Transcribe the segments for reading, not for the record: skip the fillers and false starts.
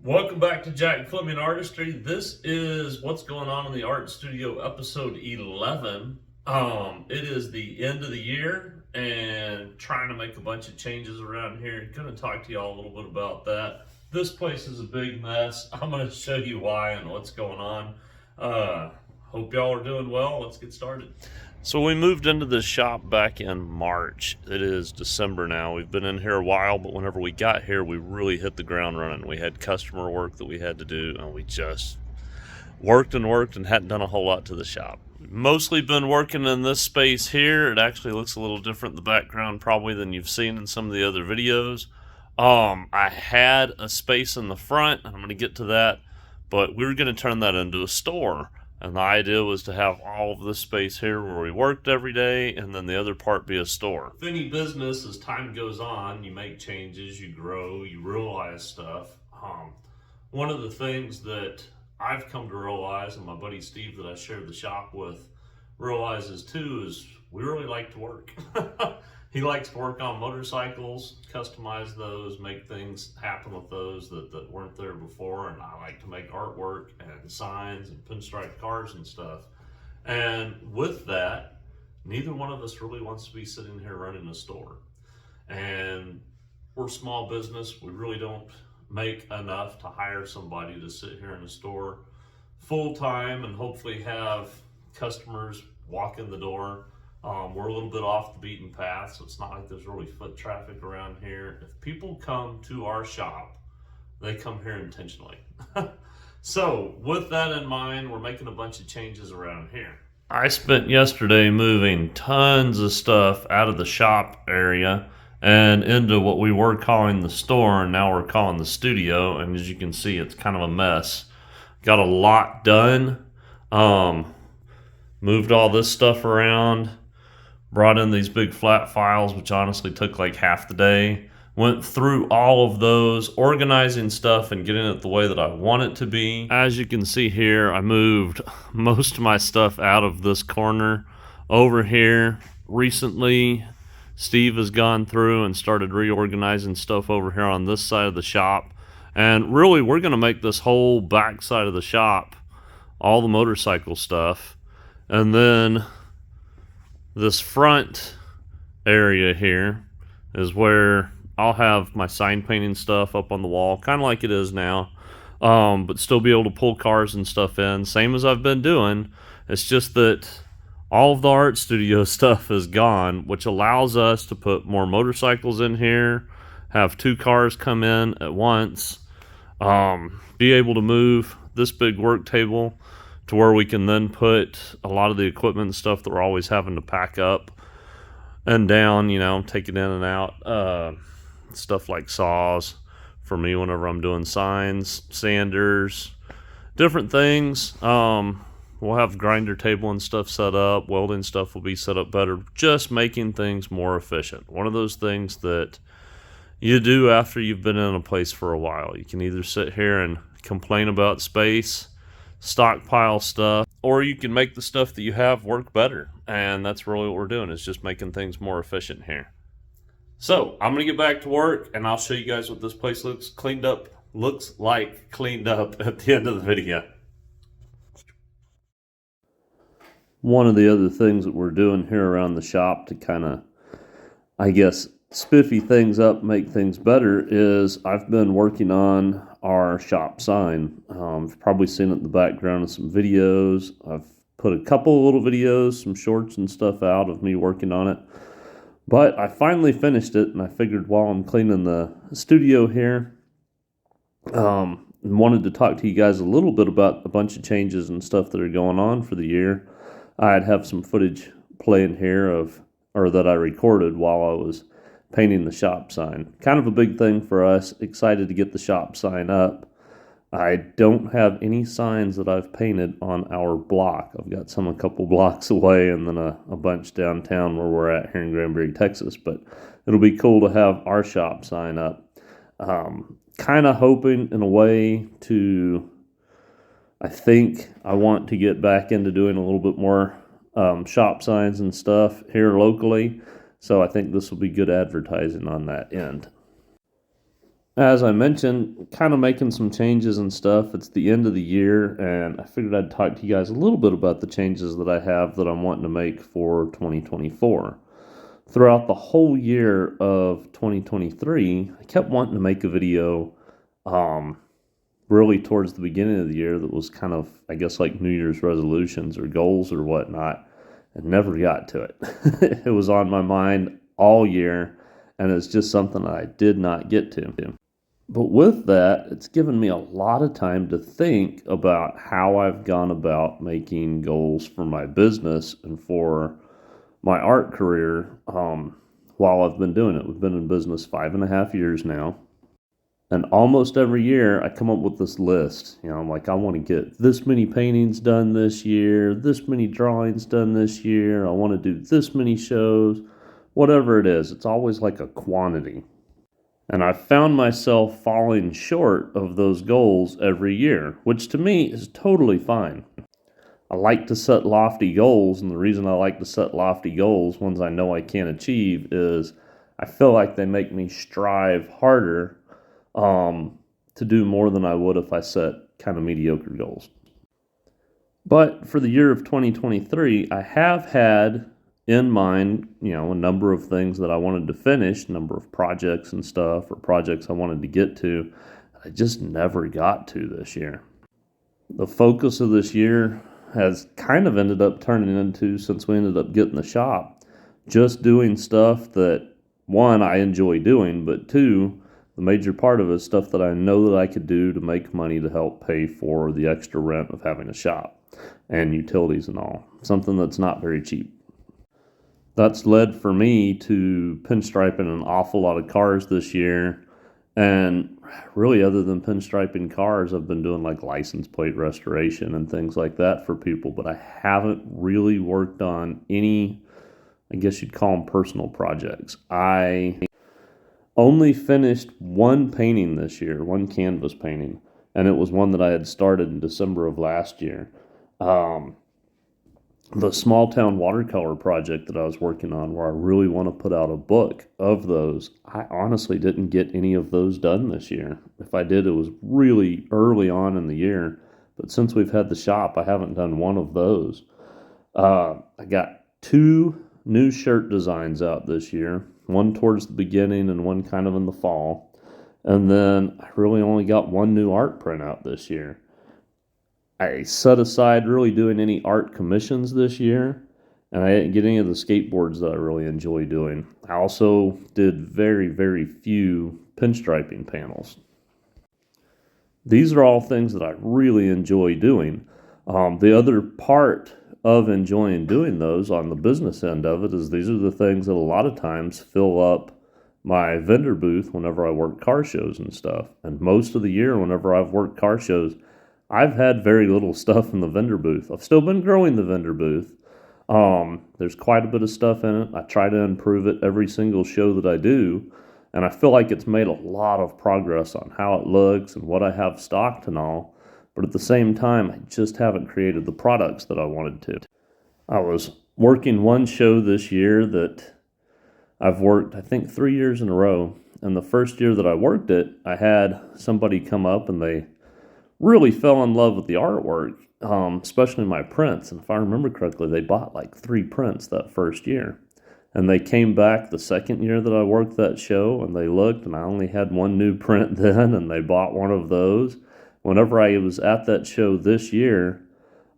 Welcome back to Jack Fleming Artistry. This is what's going on in the art studio, episode 11. It is the end of the year and trying to make a bunch of changes around here. Going to talk to y'all a little bit about that. This place is a big mess. I'm going to show you why and what's going on. Hope y'all are doing well. Let's get started. So we moved into this shop back in March. It is December now. We've been in here a while, but whenever we got here, we really hit the ground running. We had customer work that we had to do, and we just worked and hadn't done a whole lot to the shop. Mostly been working in this space here. It actually looks a little different in the background probably than you've seen in some of the other videos. I had a space in the front, and I'm going to get to that, but we were going to turn that into a store. And the idea was to have all of this space here where we worked every day, and then the other part be a store. With any business, as time goes on, you make changes, you grow, you realize stuff. One of the things that I've come to realize, and my buddy Steve that I shared the shop with realizes too, is we really like to work. He likes to work on motorcycles, customize those, make things happen with those that weren't there before. And I like to make artwork and signs and pinstripe cars and stuff. And with that, neither one of us really wants to be sitting here running a store. And we're a small business. We really don't make enough to hire somebody to sit here in a store full time and hopefully have customers walk in the door. We're a little bit off the beaten path, so it's not like there's really foot traffic around here. If people come to our shop, they come here intentionally. So with that in mind, we're making a bunch of changes around here. I spent yesterday moving tons of stuff out of the shop area and into what we were calling the store, and now we're calling the studio. And as you can see, it's kind of a mess. Got a lot done. Moved all this stuff around. Brought in these big flat files, which honestly took like half the day. Went through all of those, organizing stuff and getting it the way that I want it to be. As you can see here, I moved most of my stuff out of this corner over here. Recently, Steve has gone through and started reorganizing stuff over here on this side of the shop. And really, we're going to make this whole back side of the shop all the motorcycle stuff. And then this front area here is where I'll have my sign painting stuff up on the wall, kind of like it is now, but still be able to pull cars and stuff in, same as I've been doing. It's just that all of the art studio stuff is gone, which allows us to put more motorcycles in here, have 2 cars come in at once, be able to move this big work table to where we can then put a lot of the equipment and stuff that we're always having to pack up and down, take it in and out. Stuff like saws for me whenever I'm doing signs, sanders, different things. We'll have grinder table and stuff set up. Welding stuff will be set up better. Just making things more efficient. One of those things that you do after you've been in a place for a while. You can either sit here and complain about space, stockpile stuff, or you can make the stuff that you have work better. And that's really what we're doing, is just making things more efficient here. So I'm gonna get back to work and I'll show you guys what this place looks like cleaned up at the end of the video. One of the other things that we're doing here around the shop to kind of, I guess, spiffy things up, make things better, is I've been working on our shop sign. You've probably seen it in the background of some videos. I've put a couple of little videos, some shorts and stuff out of me working on it. But I finally finished it, and I figured while I'm cleaning the studio here, wanted to talk to you guys a little bit about a bunch of changes and stuff that are going on for the year. I'd have some footage playing here that I recorded while I was painting the shop sign. Kind of a big thing for us. Excited to get the shop sign up. I don't have any signs that I've painted on our block. I've got some a couple blocks away and then a bunch downtown where we're at here in Granbury, Texas. But it'll be cool to have our shop sign up. Kind of hoping in a way to, I think I want to get back into doing a little bit more shop signs and stuff here locally. So I think this will be good advertising on that end. As I mentioned, kind of making some changes and stuff. It's the end of the year, and I figured I'd talk to you guys a little bit about the changes that I have that I'm wanting to make for 2024. Throughout the whole year of 2023, I kept wanting to make a video um, really towards the beginning of the year that was kind of, I guess, like New Year's resolutions or goals or whatnot, and never got to it. It was on my mind all year, and it's just something I did not get to. But with that, it's given me a lot of time to think about how I've gone about making goals for my business and for my art career while I've been doing it. We've been in business 5.5 years now. And almost every year, I come up with this list. I'm like, I want to get this many paintings done this year, this many drawings done this year. I want to do this many shows, whatever it is. It's always like a quantity. And I found myself falling short of those goals every year, which to me is totally fine. I like to set lofty goals, and the reason I like to set lofty goals, ones I know I can't achieve, is I feel like they make me strive harder to do more than I would if I set kind of mediocre goals. But for the year of 2023, I have had in mind, a number of things that I wanted to finish, a number of projects and stuff, or projects I wanted to get to. I just never got to this year. The focus of this year has kind of ended up turning into, since we ended up getting the shop, just doing stuff that, one, I enjoy doing, but two, the major part of it is stuff that I know that I could do to make money to help pay for the extra rent of having a shop and utilities and all. Something that's not very cheap. That's led for me to pinstriping an awful lot of cars this year. And really, other than pinstriping cars, I've been doing like license plate restoration and things like that for people. But I haven't really worked on any, I guess you'd call them personal projects. I only finished one painting this year, one canvas painting. And it was one that I had started in December of last year. The small town watercolor project that I was working on, where I really want to put out a book of those, I honestly didn't get any of those done this year. If I did, it was really early on in the year. But since we've had the shop, I haven't done one of those. I got 2 new shirt designs out this year, one towards the beginning and one kind of in the fall. And then I really only got 1 new art print out this year. I set aside really doing any art commissions this year, and I didn't get any of the skateboards that I really enjoy doing. I also did very, very few pinstriping panels. These are all things that I really enjoy doing. The other part of enjoying doing those on the business end of it is these are the things that a lot of times fill up my vendor booth whenever I work car shows and stuff. And most of the year, whenever I've worked car shows, I've had very little stuff in the vendor booth. I've still been growing the vendor booth. There's quite a bit of stuff in it. I try to improve it every single show that I do, and I feel like it's made a lot of progress on how it looks and what I have stocked and all. But at the same time, I just haven't created the products that I wanted to. I was working one show this year that I've worked, I think, 3 years in a row. And the first year that I worked it, I had somebody come up and they really fell in love with the artwork, especially my prints. And if I remember correctly, they bought like 3 prints that first year. And they came back the second year that I worked that show, and they looked, and I only had 1 new print then, and they bought one of those. Whenever I was at that show this year,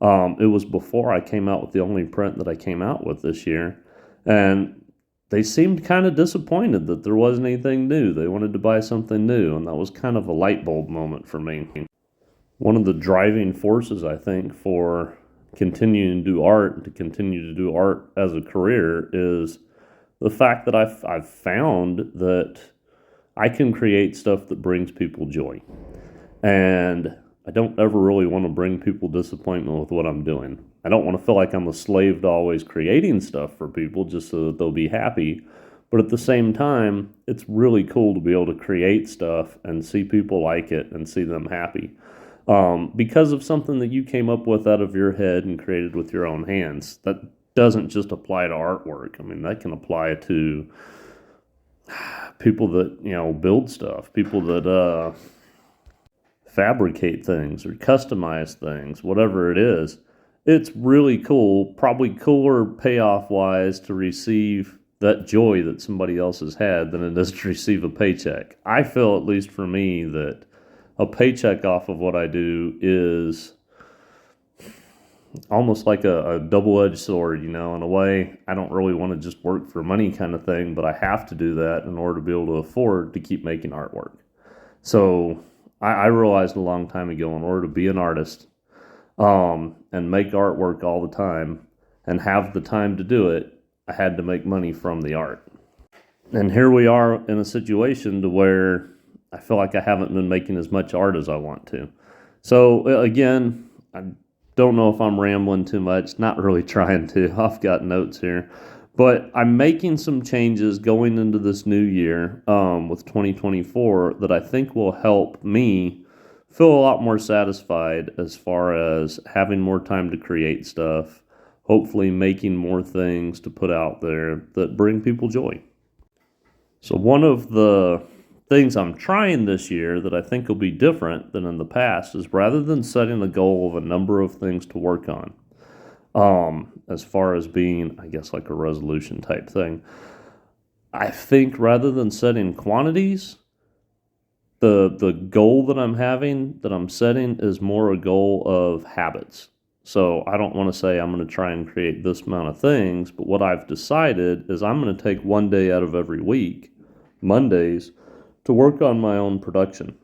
it was before I came out with the only print that I came out with this year. And they seemed kind of disappointed that there wasn't anything new. They wanted to buy something new, and that was kind of a light bulb moment for me. One of the driving forces, I think, for continuing to do art and to continue to do art as a career is the fact that I've found that I can create stuff that brings people joy. And I don't ever really want to bring people disappointment with what I'm doing. I don't want to feel like I'm a slave to always creating stuff for people just so that they'll be happy. But at the same time, it's really cool to be able to create stuff and see people like it and see them happy. Because of something that you came up with out of your head and created with your own hands. That doesn't just apply to artwork. I mean, that can apply to people that, build stuff, people that fabricate things or customize things, whatever it is. It's really cool, probably cooler payoff wise to receive that joy that somebody else has had than it is to receive a paycheck. I feel, at least for me, that a paycheck off of what I do is almost like a double-edged sword, in a way. I don't really want to just work for money kind of thing, but I have to do that in order to be able to afford to keep making artwork. So I realized a long time ago, in order to be an artist and make artwork all the time and have the time to do it, I had to make money from the art. And here we are in a situation to where I feel like I haven't been making as much art as I want to. So again, I don't know if I'm rambling too much, not really trying to. I've got notes here. But I'm making some changes going into this new year with 2024 that I think will help me feel a lot more satisfied as far as having more time to create stuff, hopefully making more things to put out there that bring people joy. So one of the things I'm trying this year that I think will be different than in the past is, rather than setting a goal of a number of things to work on, as far as being, I guess, like a resolution type thing, I think rather than setting quantities, the goal that I'm setting is more a goal of habits. So I don't want to say I'm going to try and create this amount of things, but what I've decided is I'm going to take one day out of every week, Mondays, to work on my own production.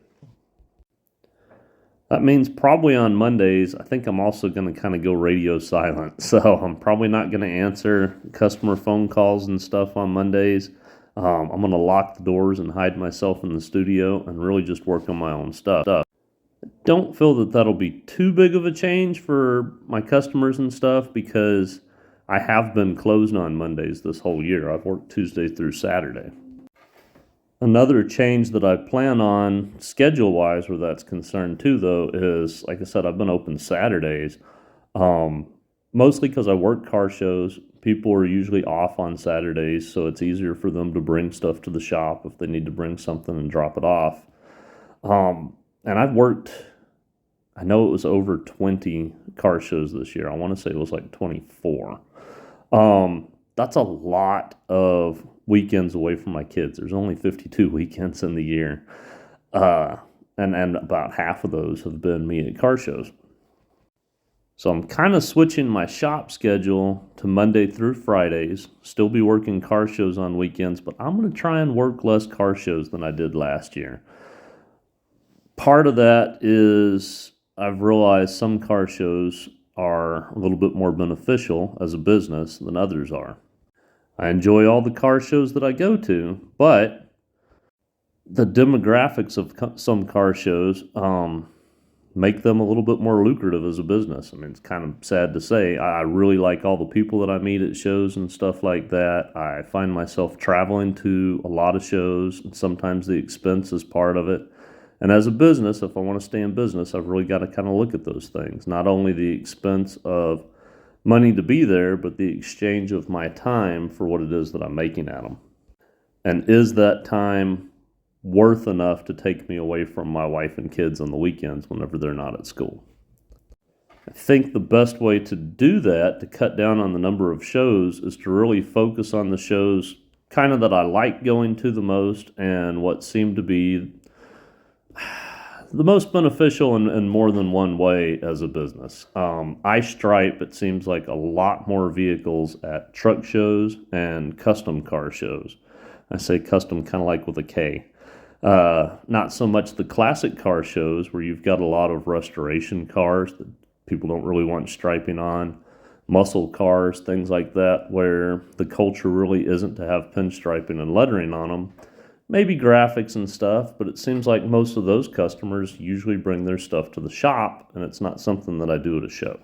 That means probably on Mondays, I think I'm also going to kind of go radio silent. So I'm probably not going to answer customer phone calls and stuff on Mondays. I'm going to lock the doors and hide myself in the studio and really just work on my own stuff. Don't feel that that'll be too big of a change for my customers and stuff, because I have been closed on Mondays this whole year. I've worked Tuesday through Saturday. Another change that I plan on schedule-wise where that's concerned too, though, is, like I said, I've been open Saturdays, mostly because I work car shows. People are usually off on Saturdays, so it's easier for them to bring stuff to the shop if they need to bring something and drop it off. And I've worked, I know it was over 20 car shows this year. I want to say it was like 24. That's a lot of weekends away from my kids. There's only 52 weekends in the year. And about half of those have been me at car shows. So I'm kind of switching my shop schedule to Monday through Fridays, still be working car shows on weekends, but I'm going to try and work less car shows than I did last year. Part of that is I've realized some car shows are a little bit more beneficial as a business than others are. I enjoy all the car shows that I go to, but the demographics of some car shows make them a little bit more lucrative as a business. I mean, it's kind of sad to say. I really like all the people that I meet at shows and stuff like that. I find myself traveling to a lot of shows, and sometimes the expense is part of it. And as a business, if I want to stay in business, I've really got to kind of look at those things. Not only the expense of money to be there, but the exchange of my time for what it is that I'm making at them. And is that time worth enough to take me away from my wife and kids on the weekends whenever they're not at school? I think the best way to do that, to cut down on the number of shows, is to really focus on the shows kind of that I like going to the most and what seem to be the most beneficial in more than one way as a business. I stripe, it seems like, a lot more vehicles at truck shows and custom car shows. I say custom kind of like with a K. Not so much the classic car shows where you've got a lot of restoration cars that people don't really want striping on, muscle cars, things like that, where the culture really isn't to have pinstriping and lettering on them. Maybe graphics and stuff, but it seems like most of those customers usually bring their stuff to the shop, and it's not something that I do at a show.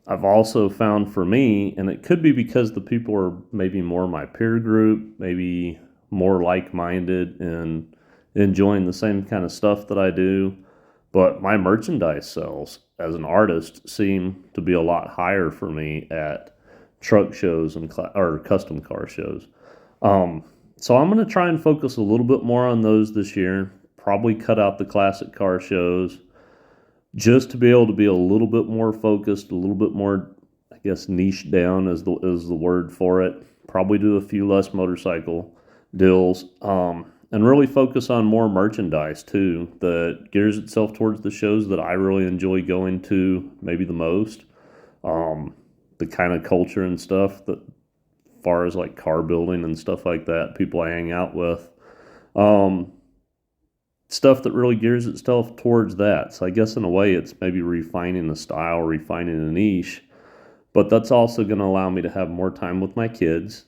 I've also found for me, and it could be because the people are maybe more my peer group, maybe more like-minded and enjoying the same kind of stuff that I do, but my merchandise sales as an artist seem to be a lot higher for me at truck shows and or custom car shows. So I'm going to try and focus a little bit more on those this year. Probably cut out the classic car shows just to be able to be a little bit more focused, a little bit more, I guess, niche down is the word for it. Probably do a few less motorcycle deals, and really focus on more merchandise too that gears itself towards the shows that I really enjoy going to maybe the most. The kind of culture and stuff that, as far as like car building and stuff like that, people I hang out with. Stuff that really gears itself towards that. So I guess in a way it's maybe refining the style, refining a niche, but that's also going to allow me to have more time with my kids,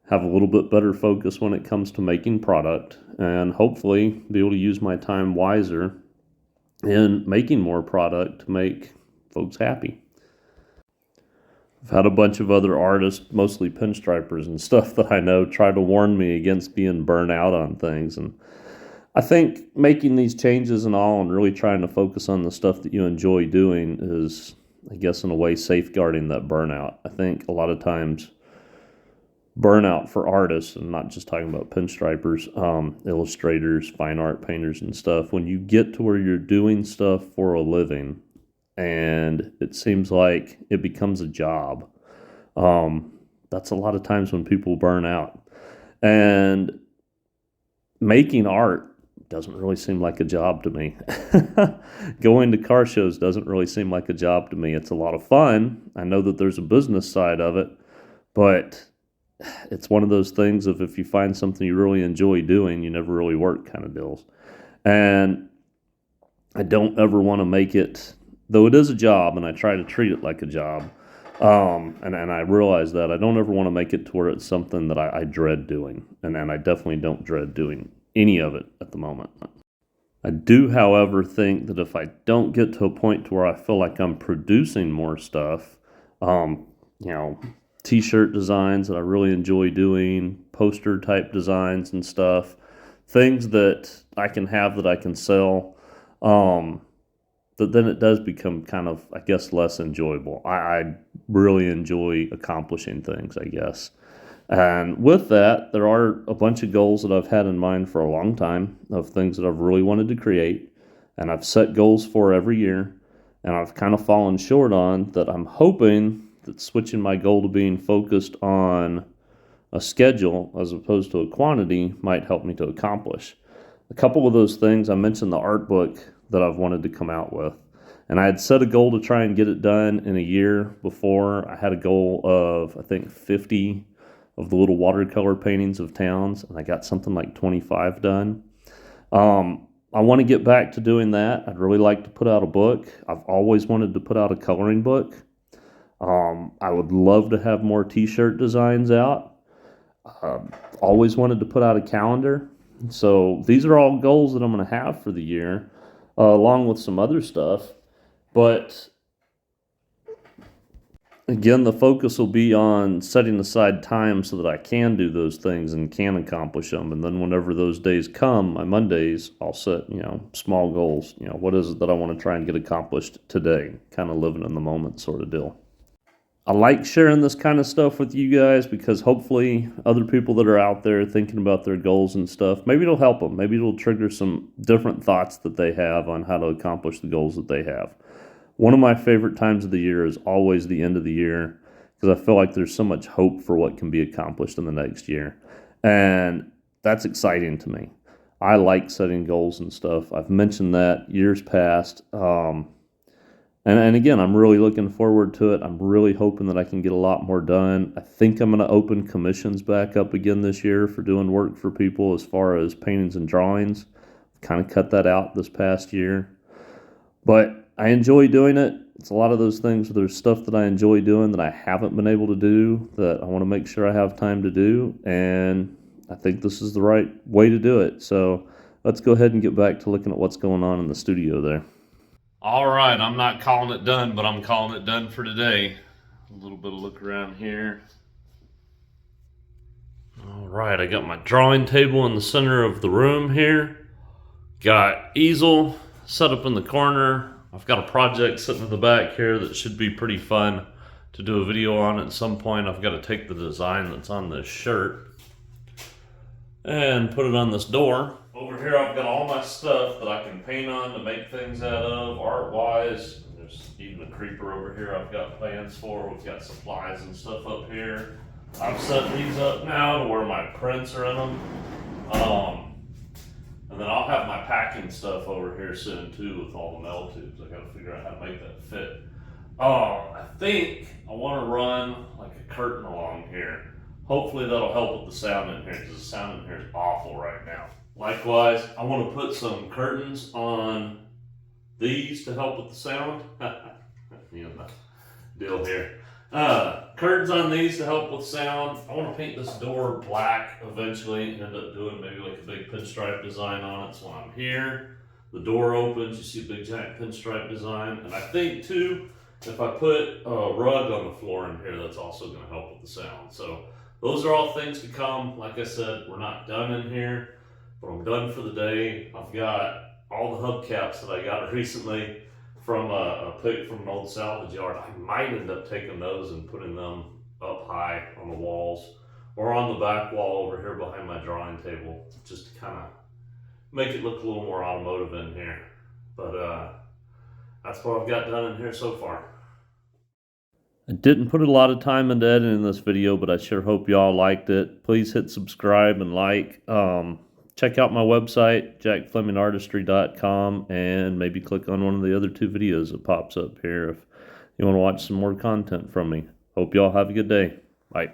have a little bit better focus when it comes to making product, and hopefully be able to use my time wiser in making more product to make folks happy. I've had a bunch of other artists, mostly pinstripers and stuff that I know, try to warn me against being burnt out on things, and I think making these changes and all and really trying to focus on the stuff that you enjoy doing is, I guess, in a way, safeguarding that burnout. I think a lot of times burnout for artists, and not just talking about pinstripers, illustrators, fine art painters and stuff, when you get to where you're doing stuff for a living and it seems like it becomes a job, that's a lot of times when people burn out. And making art doesn't really seem like a job to me. Going to car shows doesn't really seem like a job to me. It's a lot of fun. I know that there's a business side of it, but it's one of those things of if you find something you really enjoy doing, you never really work kind of deals. And I don't ever want to make it, though it is a job and I try to treat it like a job, and I realize that I don't ever want to make it to where it's something that I dread doing. And I definitely don't dread doing any of it at the moment. I do, however, think that if I don't get to a point to where I feel like I'm producing more stuff, t-shirt designs that I really enjoy doing, poster type designs and stuff, things that I can have that I can sell, that then it does become kind of, I guess, less enjoyable. I really enjoy accomplishing things, I guess. And with that, there are a bunch of goals that I've had in mind for a long time of things that I've really wanted to create, and I've set goals for every year, and I've kind of fallen short on that. I'm hoping that switching my goal to being focused on a schedule as opposed to a quantity might help me to accomplish. A couple of those things, I mentioned the art book that I've wanted to come out with. And I had set a goal to try and get it done in a year before. I had a goal of, I think, 50 of the little watercolor paintings of towns, and I got something like 25 done. I want to get back to doing that. I'd really like to put out a book. I've always wanted to put out a coloring book. I would love to have more t-shirt designs out. Always wanted to put out a calendar. So these are all goals that I'm going to have for the year, along with some other stuff. But again, the focus will be on setting aside time so that I can do those things and can accomplish them. And then whenever those days come, my Mondays, I'll set, small goals. What is it that I want to try and get accomplished today? Kind of living in the moment sort of deal. I like sharing this kind of stuff with you guys because hopefully other people that are out there thinking about their goals and stuff, maybe it'll help them. Maybe it'll trigger some different thoughts that they have on how to accomplish the goals that they have. One of my favorite times of the year is always the end of the year because I feel like there's so much hope for what can be accomplished in the next year. And that's exciting to me. I like setting goals and stuff. I've mentioned that years past. And again, I'm really looking forward to it. I'm really hoping that I can get a lot more done. I think I'm going to open commissions back up again this year for doing work for people as far as paintings and drawings. Kind of cut that out this past year. But I enjoy doing it. It's a lot of those things where there's stuff that I enjoy doing that I haven't been able to do that I want to make sure I have time to do. And I think this is the right way to do it. So let's go ahead and get back to looking at what's going on in the studio there. All right, I'm not calling it done, but I'm calling it done for today. A little bit of look around here. All right, I got my drawing table in the center of the room here. Got easel set up in the corner. I've got a project sitting in the back here that should be pretty fun to do a video on at some point. I've got to take the design that's on this shirt and put it on this door. Over here I've got all my stuff that I can paint on to make things out of, art-wise. There's even a creeper over here I've got plans for. We've got supplies and stuff up here. I've set these up now to where my prints are in them. And then I'll have my packing stuff over here soon too with all the metal tubes. I gotta figure out how to make that fit. I think I want to run like a curtain along here. Hopefully that'll help with the sound in here, because the sound in here is awful right now. Likewise, I want to put some curtains on these to help with the sound. You know the deal here. Curtains on these to help with sound. I want to paint this door black eventually and end up doing maybe like a big pinstripe design on it. So when I'm here, the door opens, you see a big giant pinstripe design. And I think too, if I put a rug on the floor in here, that's also going to help with the sound. So those are all things to come. Like I said, we're not done in here, but I'm done for the day. I've got all the hubcaps that I got recently from a pick from an old salvage yard. I might end up taking those and putting them up high on the walls or on the back wall over here behind my drawing table, just to kind of make it look a little more automotive in here. But that's what I've got done in here so far. I didn't put a lot of time into editing this video, but I sure hope y'all liked it. Please hit subscribe and like. Check out my website, jackflemingartistry.com, and maybe click on one of the other 2 videos that pops up here if you want to watch some more content from me. Hope y'all have a good day. Bye.